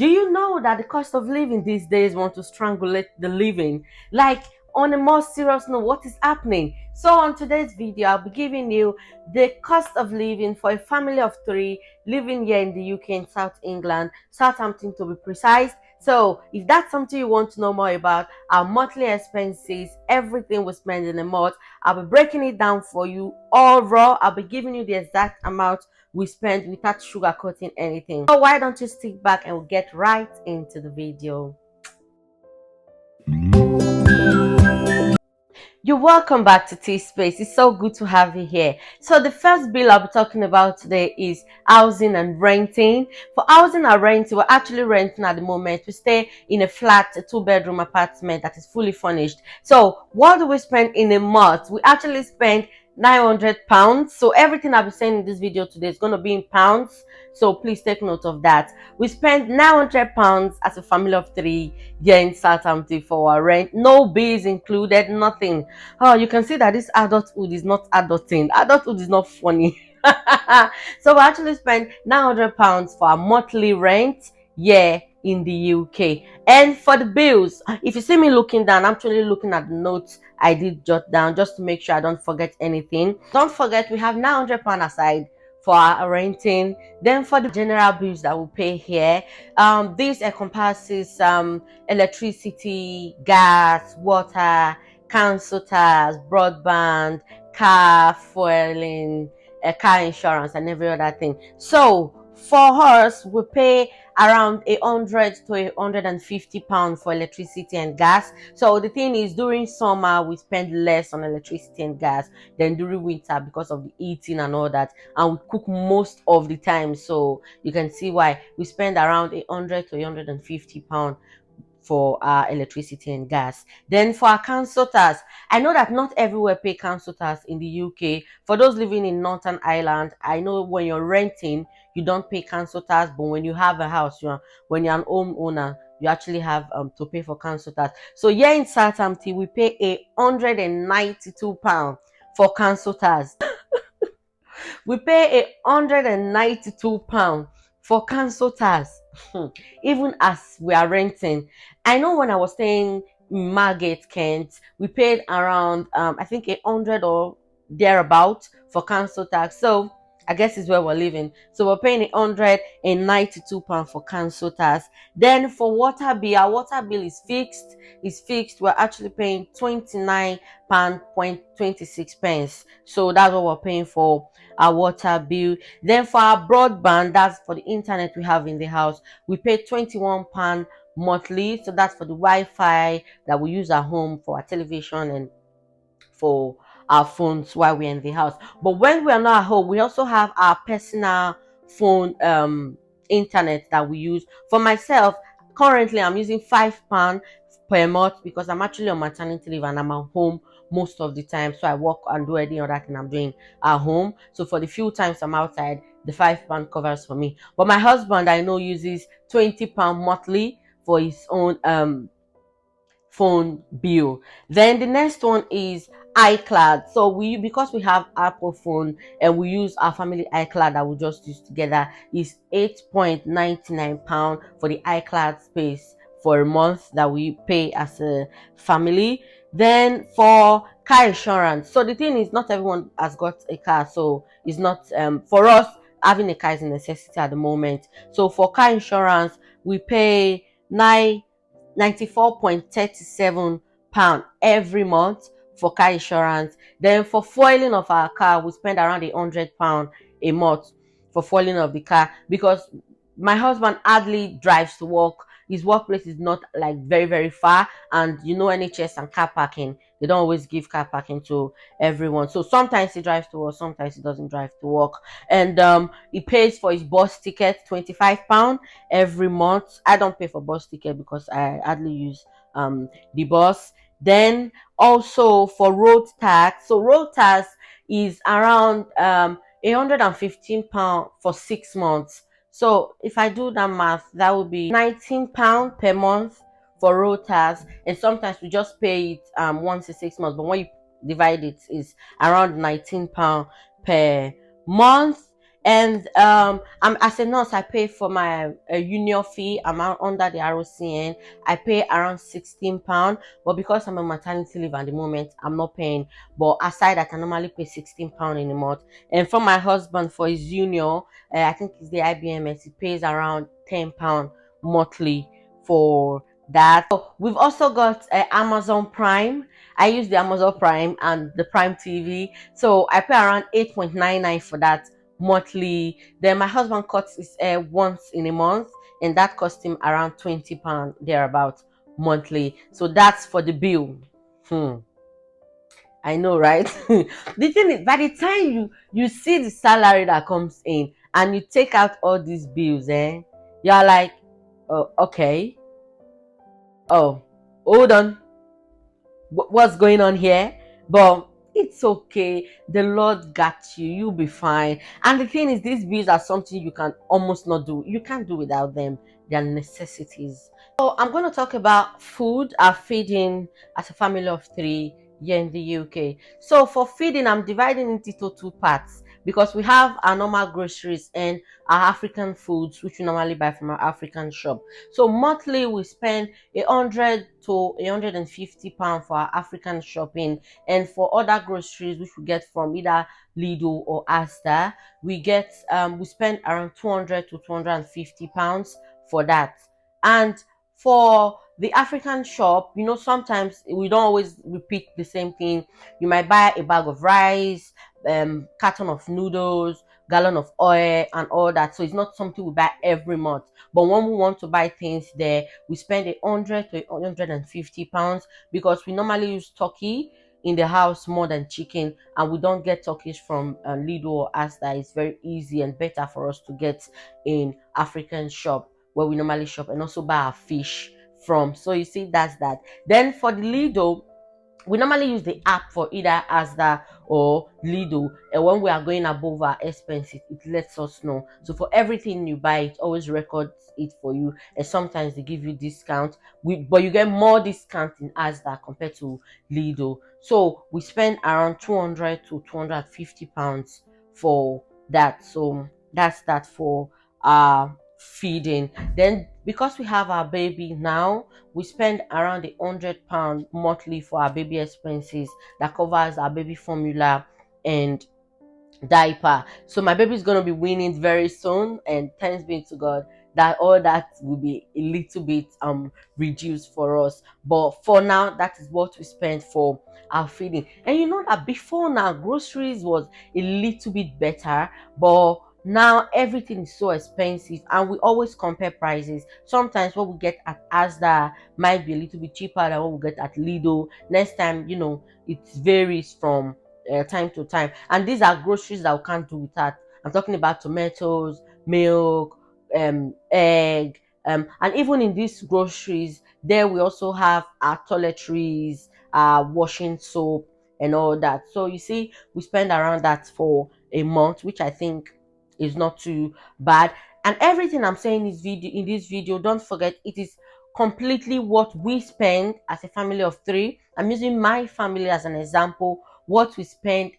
Do you know that the cost of living these days want to strangulate the living? Like, on a more serious note, what is happening? So on today's video, I'll be giving you the cost of living for a family of three living here in the UK in South England, Southampton to be precise. So if that's something you want to know more about, our monthly expenses, everything we spend in a month, I'll be breaking it down for you all raw. I'll be giving you the exact amount we spend without sugarcoating anything. So why don't you stick back and we'll get right into the video. You're welcome back to T Space. It's so good to have you here. So the first bill I'll be talking about today is housing and renting. For housing and renting, we're actually renting at the moment. We stay in a flat, a two-bedroom apartment that is fully furnished. So what do we spend in a month? We actually spend £900. So everything I'll be saying in this video today is going to be in pounds. So please take note of that. We spend £900 as a family of three here in Southampton for our rent. No bills included, nothing. Oh, you can see that this adulthood is not adulting. Adulthood is not funny. So we actually spend £900 for our monthly rent here in the UK. And for the bills, if you see me looking down, I'm actually looking at the notes I did jot down just to make sure I don't forget anything. Don't forget we have £900 aside for our renting. Then for the general bills that we pay here, this encompasses electricity, gas, water, council tax, broadband, car fueling, car insurance, and every other thing. So for us, we pay around £100 to £150 for electricity and gas. So the thing is, during summer we spend less on electricity and gas than during winter because of the heating and all that, and we cook most of the time. So you can see why we spend around £100 to £150 for our electricity and gas. Then for our council tax, I know that not everywhere pay council tax in the UK. For those living in Northern Ireland, I know when you're renting, you don't pay council tax, but when you have a house, when you're an homeowner, you actually have to pay for council tax. So here in Southampton, we pay £192 for council tax. We pay £192 for council tax, even as we are renting. I know when I was staying in Margate, Kent, we paid around I think 100 or thereabout for council tax. So I guess it's where we're living. So we're paying £192 for council tax. Then for water bill, our water bill is fixed. Is fixed. We're actually paying £29.26. So that's what we're paying for our water bill. Then for our broadband, that's for the internet we have in the house, we pay £21 monthly. So that's for the Wi-Fi that we use at home, for our television, and for our phones while we're in the house. But when we are not at home, we also have our personal phone internet that we use. For myself, currently I'm using £5 per month because I'm actually on maternity leave and I'm at home most of the time. So I work and do any other thing I'm doing at home. So for the few times I'm outside, the £5 covers for me. But my husband, I know, uses £20 monthly for his own phone bill. Then the next one is iCloud. So because we have Apple phone and we use our family iCloud that we just use together, is £8.99 for the iCloud space for a month that we pay as a family. Then for car insurance, so the thing is, not everyone has got a car, so it's not for us, having a car is a necessity at the moment. So for car insurance, we pay £94.37 every month for car insurance. Then for fueling of our car, we spend around £100 a month for fueling of the car, because my husband hardly drives to work. His workplace is not like very, very far, and NHS and car parking, they don't always give car parking to everyone. So sometimes he drives to work, sometimes he doesn't drive to work. And he pays for his bus ticket, £25 every month. I don't pay for bus ticket because I hardly use the bus. Then also for road tax, so road tax is around £115 for 6 months. So if I do that math, that would be £19 per month for road tax. And sometimes we just pay it once in 6 months, but when you divide it, is around £19 per month. And I'm as a nurse, I pay for my union fee. I'm under the ROCN. I pay around £16, but because I'm on maternity leave at the moment, I'm not paying. But aside that, I normally pay £16 in a month. And for my husband, for his union, I think it's the IBMS, he pays around £10 monthly for that. So we've also got Amazon Prime. I use the Amazon Prime and the Prime TV, so I pay around 8.99 for that monthly. Then my husband cuts his hair once in a month, and that cost him around £20 thereabout monthly. So that's for the bill. Hmm. I know, right? The thing is, by the time you see the salary that comes in and you take out all these bills, you're like, oh, okay, oh, hold on, what's going on here? But it's okay. The Lord got you. You'll be fine. And the thing is, these bills are something you can almost not do. You can't do without them. They are necessities. So I'm going to talk about food, our feeding as a family of three here in the UK. So for feeding, I'm dividing it into two parts because we have our normal groceries and our African foods, which we normally buy from our African shop. So monthly we spend 100 to 150 pounds for our African shopping, and for other groceries which we get from either Lidl or Asda, we spend around 200 to 250 pounds for that. And for the African shop, sometimes we don't always repeat the same thing. You might buy a bag of rice, carton of noodles, gallon of oil, and all that. So it's not something we buy every month. But when we want to buy things there, we spend 100 to 150 pounds because we normally use turkey in the house more than chicken, and we don't get turkeys from Lidl or Asda. It's very easy and better for us to get in African shop where we normally shop, and also buy our fish from. So you see, that's that. Then for the Lidl, we normally use the app for either Asda or Lidl, and when we are going above our expenses, it lets us know. So for everything you buy, it always records it for you, and sometimes they give you discount. But you get more discount in Asda compared to Lidl. So we spend around 200 to 250 pounds for that. So that's that for feeding. Then because we have our baby now, we spend around £100 monthly for our baby expenses that covers our baby formula and diaper. So my baby is going to be weaning very soon, and thanks be to God that all that will be a little bit reduced for us. But for now, that is what we spend for our feeding. And you know that before now, groceries was a little bit better, but now everything is so expensive, and we always compare prices. Sometimes what we get at Asda might be a little bit cheaper than what we get at Lidl. Next time, it varies from time to time. And these are groceries that we can't do without. I'm talking about tomatoes, milk, egg, and even in these groceries, there we also have our toiletries, our washing soap, and all that. So you see, we spend around that for a month, which I think is not too bad. And everything I'm saying in this video, don't forget, it is completely what we spend as a family of three. I'm using my family as an example. What we spend,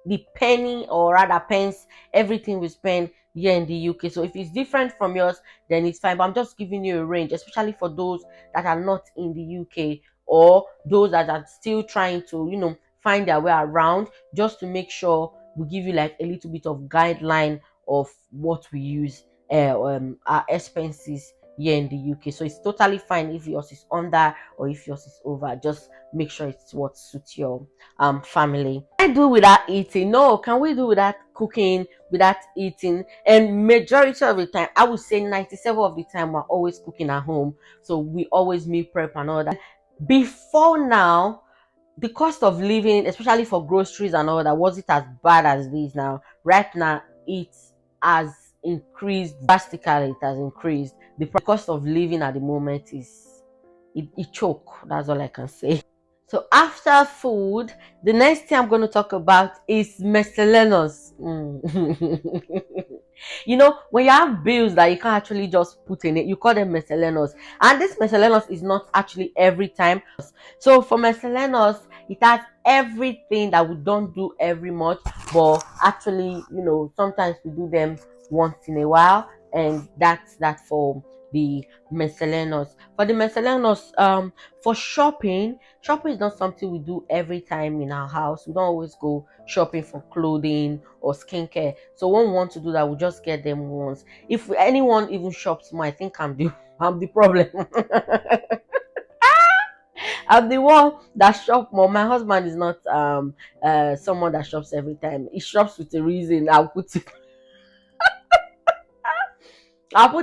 the penny or rather pence, everything we spend here in the UK. So if it's different from yours, then it's fine. But I'm just giving you a range, especially for those that are not in the UK, or those that are still trying to, find their way around, just to make sure we give you like a little bit of guideline of what we use, our expenses here in the UK. So it's totally fine if yours is under or if yours is over. Just make sure it's what suits your family. Can I do without eating? No. Can we do without cooking, without eating? And majority of the time, I would say 97 of the time, we're always cooking at home. So we always meal prep and all that. Before now, the cost of living, especially for groceries and all that, was it as bad as this now? Right now, it has increased drastically. It has increased. The cost of living at the moment is it choke. That's all I can say. So after food, the next thing I'm going to talk about is miscellaneous. When you have bills that you can't actually just put in it, you call them miscellaneous. And this miscellaneous is not actually every time. So for miscellaneous, it has everything that we don't do every month, but actually, sometimes we do them once in a while, and that's that for the miscellaneous. For the miscellaneous, for shopping is not something we do every time in our house. We don't always go shopping for clothing or skincare. So when we want to do that, we just get them once. If anyone even shops more, I think I'm the problem. I'm the one that shop more. My husband is not someone that shops every time. He shops with a reason. I'll put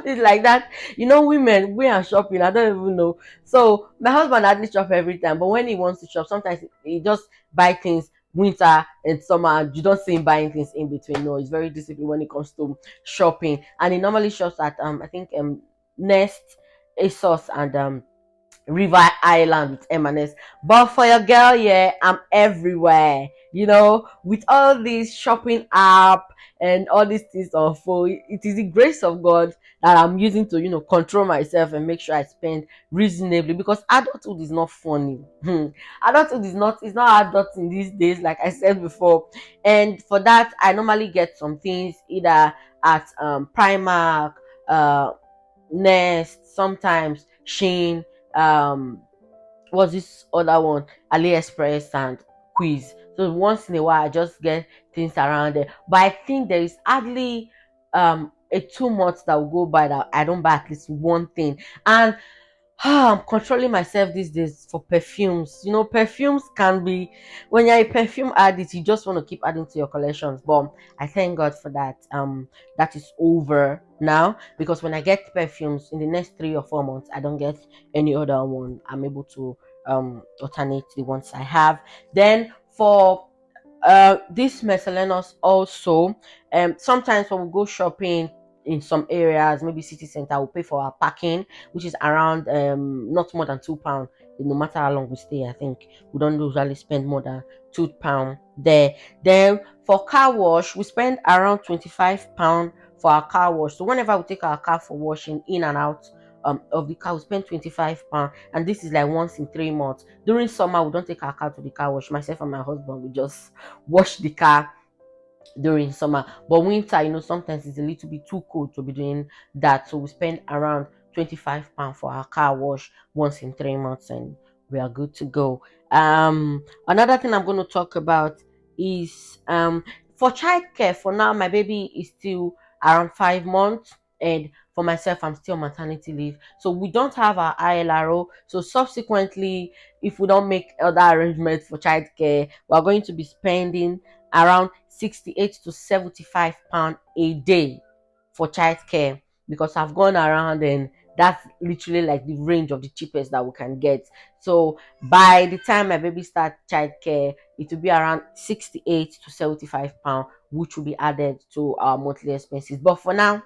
it like that. Women, we are shopping. I don't even know. So my husband hardly shop every time, but when he wants to shop, sometimes he just buy things winter and summer. And you don't see him buying things in between. No, he's very disciplined when it comes to shopping, and he normally shops at I think Nest, ASOS, and River Island with M&S. But for your girl, yeah, I'm everywhere. With all these shopping app and all these things on phone, it is the grace of God that I'm using to, control myself and make sure I spend reasonably, because adulthood is not funny. Adulthood is not adult in these days, like I said before. And for that, I normally get some things either at Primark, uh Nest, sometimes Sheen, um what's this other one, AliExpress and Quiz. So once in a while I just get things around there, but I think there is hardly a 2 months that will go by that I don't buy at least one thing. And I'm controlling myself these days for perfumes. Perfumes can be, when you're a perfume addict, you just want to keep adding to your collections. But I thank God for that. That is over now, because when I get perfumes in the next 3 or 4 months, I don't get any other one. I'm able to alternate the ones I have. Then for this miscellaneous also, sometimes when we go shopping in some areas, maybe city center, we'll pay for our parking, which is around not more than £2, no matter how long we stay. I think we don't usually spend more than £2 there. Then for car wash, we spend around £25 for our car wash. So whenever we take our car for washing in and out of the car, we spend £25, and this is like once in 3 months. During summer, we don't take our car to the car wash. Myself and my husband, we just wash the car during summer. But winter, sometimes it's a little bit too cold to be doing that, so we spend around £25 for our car wash once in 3 months, and we are good to go. Another thing I'm going to talk about is for childcare. For now, my baby is still around 5 months, and for myself, I'm still on maternity leave, so we don't have our ILRO. So subsequently, if we don't make other arrangements for childcare, we're going to be spending around 68 to 75 pound a day for childcare, because I've gone around, and that's literally like the range of the cheapest that we can get. So by the time my baby starts childcare, it will be around 68 to 75 pound, which will be added to our monthly expenses. But for now,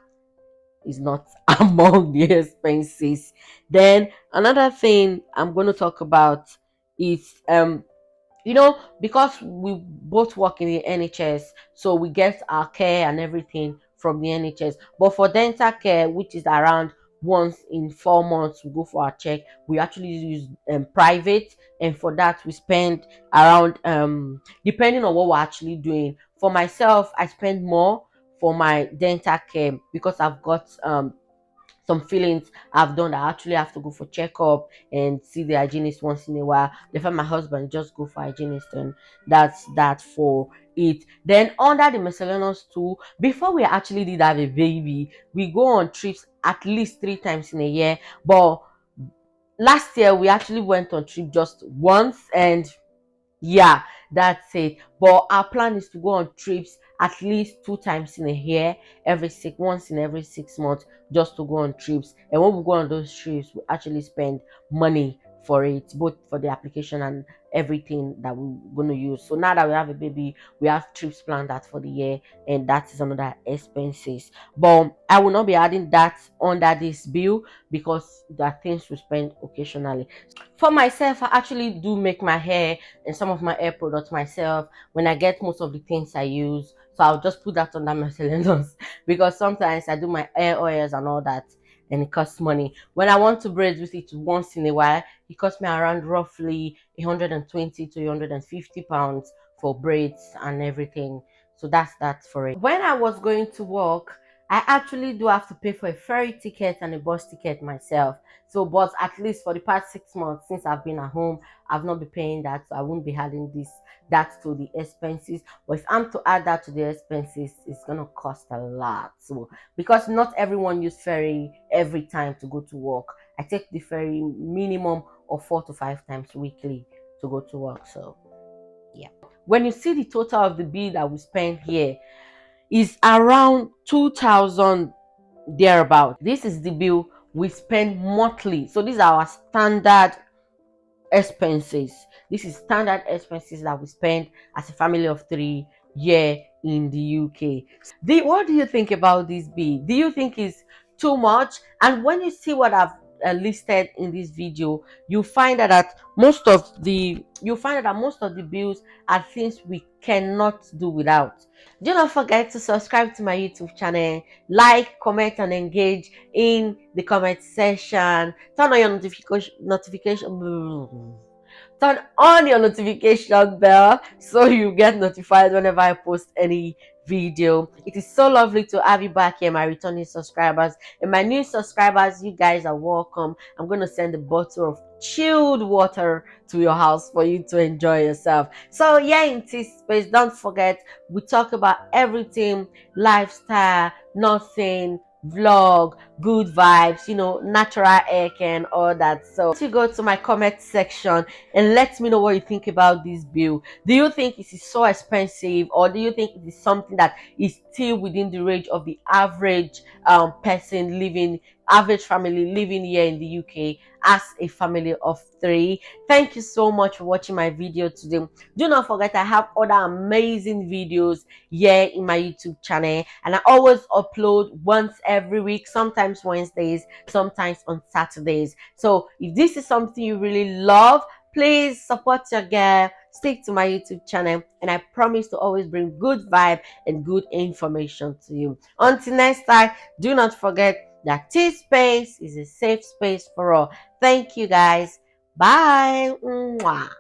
it's not among the expenses. Then another thing I'm going to talk about is because we both work in the NHS, so we get our care and everything from the NHS. But for dental care, which is around once in 4 months, we go for our check. We actually use private, and for that we spend around depending on what we're actually doing. For myself, I spend more for my dental care because I've got some feelings I've done that I actually have to go for checkup and see the hygienist once in a while. Therefore, my husband just go for hygienist, and that's that for it. Then under the miscellaneous too, before we actually did have a baby, we go on trips at least 3 times in a year. But last year we actually went on trip just once, and yeah, that's it. But our plan is to go on trips at least 2 times in a year, once in every 6 months, just to go on trips. And when we go on those trips, we actually spend money for it, both for the application and everything that we're going to use. So now that we have a baby, we have trips planned out for the year, and that is another expenses. But I will not be adding that under this bill, because there are things we spend occasionally. For myself, I actually do make my hair and some of my hair products myself. When I get most of the things I use So I'll just put that under miscellaneous because sometimes I do my hair oils and all that, and it costs money. When I want to braid with it once in a while, it costs me around roughly 120 to 150 pounds for braids and everything. So that's that for it. When I was going to work, I actually do have to pay for a ferry ticket and a bus ticket myself. So, but at least for the past 6 months since I've been at home, I've not been paying that. So I won't be adding that to the expenses. But if I'm to add that to the expenses, it's gonna cost a lot. So because not everyone use ferry every time to go to work, I take the ferry minimum of 4 to 5 times weekly to go to work. So yeah. When you see the total of the bill that we spend here is around 2,000 thereabout. This is the bill we spend monthly. So these are our standard expenses. This is standard expenses that we spend as a family of three here in the UK. What do you think about this bill? Do you think it's too much? And when you see what I've listed in this video, you find that most of the bills are things we cannot do without. Do not forget to subscribe to my YouTube channel, like, comment, and engage in the comment section. Turn on your notification. Turn on your notification bell so you get notified whenever I post any video. It is so lovely to have you back here, my returning subscribers. And my new subscribers, you guys are welcome. I'm going to send a bottle of chilled water to your house for you to enjoy yourself. So yeah, in this space, don't forget, we talk about everything: lifestyle, nothing, vlog, good vibes, natural hair care and all that. So you go to my comment section and let me know what you think about this bill. Do you think it is so expensive, or do you think it is something that is still within the range of the average average family living here in the UK as a family of three? Thank you so much for watching my video today. Do not forget, I have other amazing videos here in my YouTube channel, and I always upload once every week, sometimes Wednesdays, sometimes on Saturdays. So if this is something you really love, please support your girl, stick to my YouTube channel, and I promise to always bring good vibe and good information to you. Until next time, do not forget that this space is a safe space for all. Thank you guys. Bye. Mwah.